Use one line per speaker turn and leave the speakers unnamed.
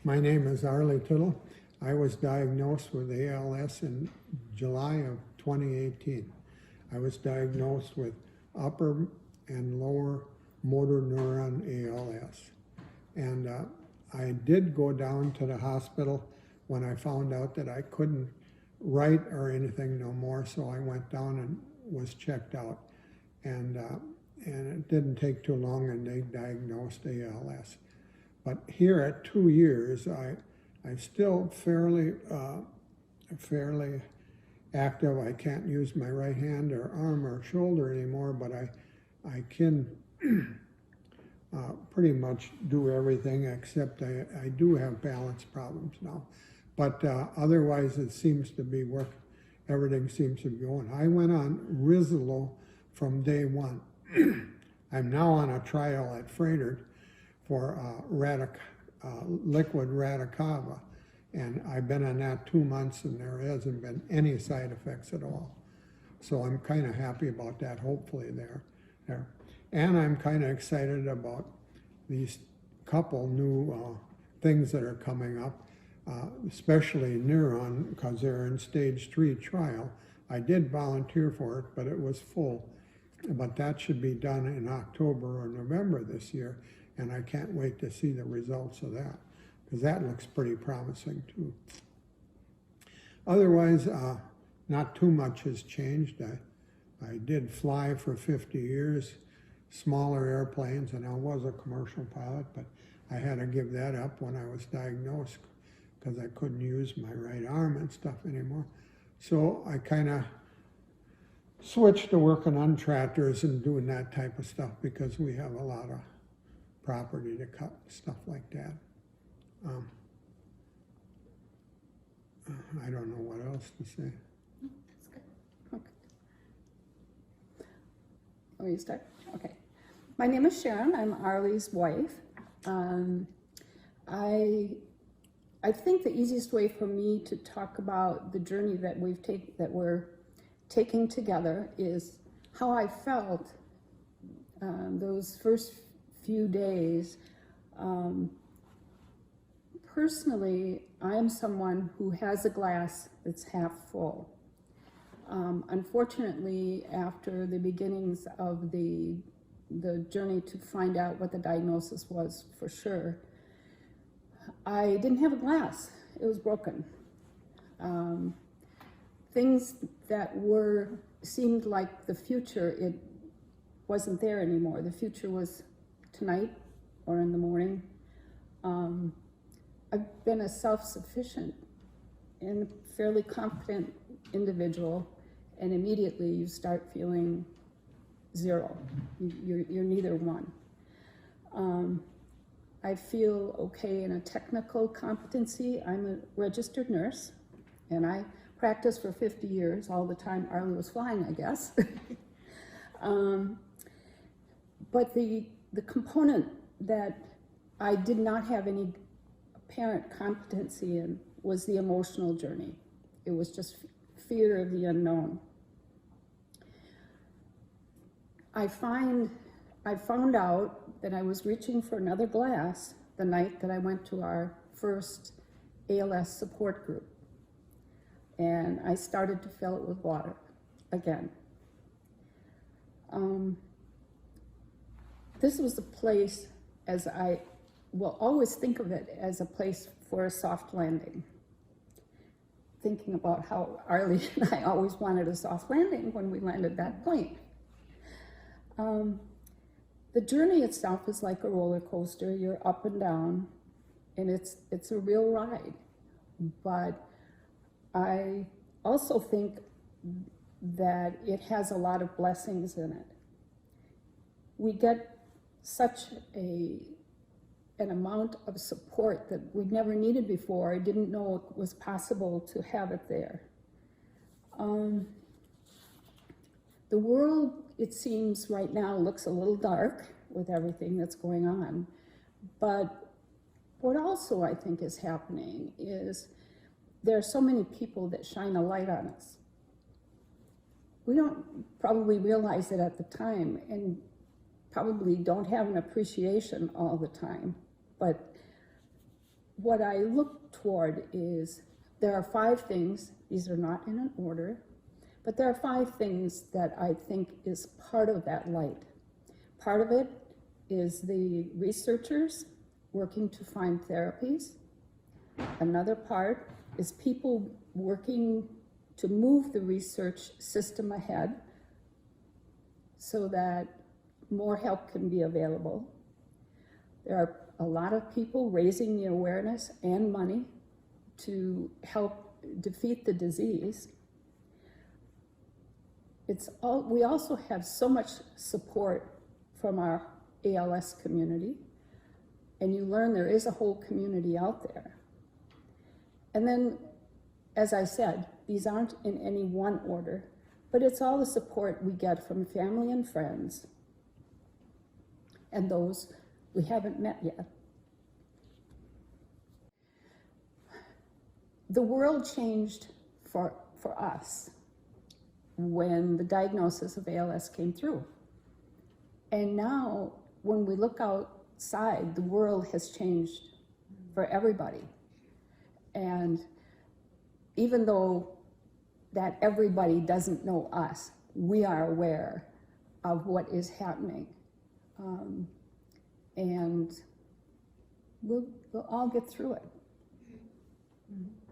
My name is Arlee Titel. I was diagnosed with ALS in July of 2018. I was diagnosed with upper and lower motor neuron ALS. And I did go down to the hospital when I found out that I couldn't write or anything no more, so I went down and was checked out. And it didn't take too long and they diagnosed ALS. But here at 2 years, I'm still fairly active. I can't use my right hand or arm or shoulder anymore, but I can pretty much do everything except I do have balance problems now. But otherwise, it seems to be everything seems to be going. I went on Riluzole from day one. I'm now on a trial at Froedtert for liquid Radicava, and I've been on that 2 months and there hasn't been any side effects at all. So I'm kind of happy about that, hopefully there. And I'm kind of excited about these couple new things that are coming up, especially Nurown, because they're in stage 3 trial. I did volunteer for it, but it was full. But that should be done in October or November this year, and I can't wait to see the results of that, because that looks pretty promising too. Otherwise, not too much has changed. I did fly for 50 years, smaller airplanes, and I was a commercial pilot, but I had to give that up when I was diagnosed because I couldn't use my right arm and stuff anymore. So I kind of switched to working on tractors and doing that type of stuff because we have a lot of property to cut, stuff like that. I don't know what else to say.
That's good. Okay. Oh, you start? Okay. My name is Sharon. I'm Arlee's wife. I think the easiest way for me to talk about the journey that we're taking together is how I felt those first few days. Personally, I'm someone who has a glass that's half full. Unfortunately, after the beginnings of the journey to find out what the diagnosis was for sure, I didn't have a glass. It was broken. Things that seemed like the future, it wasn't there anymore. The future was tonight or in the morning. I've been a self-sufficient and fairly confident individual, and immediately you start feeling zero. You're neither one. I feel okay in a technical competency. I'm a registered nurse, and I practiced for 50 years, all the time Arlee was flying, I guess. But the component that I did not have any apparent competency in was the emotional journey. It was just fear of the unknown. I found out that I was reaching for another glass the night that I went to our first ALS support group. And I started to fill it with water again. This was a place, as I will always think of it, as a place for a soft landing. Thinking about how Arlee and I always wanted a soft landing when we landed that plane. The journey itself is like a roller coaster. You're up and down, and it's a real ride. But I also think that it has a lot of blessings in it. We get such an amount of support that we'd never needed before. I didn't know it was possible to have it there. The world, it seems right now, looks a little dark with everything that's going on. But what also I think is happening is there are so many people that shine a light on us. We don't probably realize it at the time, and probably don't have an appreciation all the time, but what I look toward is there are 5 things, these are not in an order, but there are 5 things that I think is part of that light. Part of it is the researchers working to find therapies. Another part is people working to move the research system ahead so that more help can be available. There are a lot of people raising the awareness and money to help defeat the disease. We also have so much support from our ALS community, and you learn there is a whole community out there. And then, as I said, these aren't in any one order, but it's all the support we get from family and friends, and those we haven't met yet. The world changed for us when the diagnosis of ALS came through. And now, when we look outside, the world has changed for everybody. And even though that everybody doesn't know us, we are aware of what is happening. And we'll all get through it.
Mm-hmm.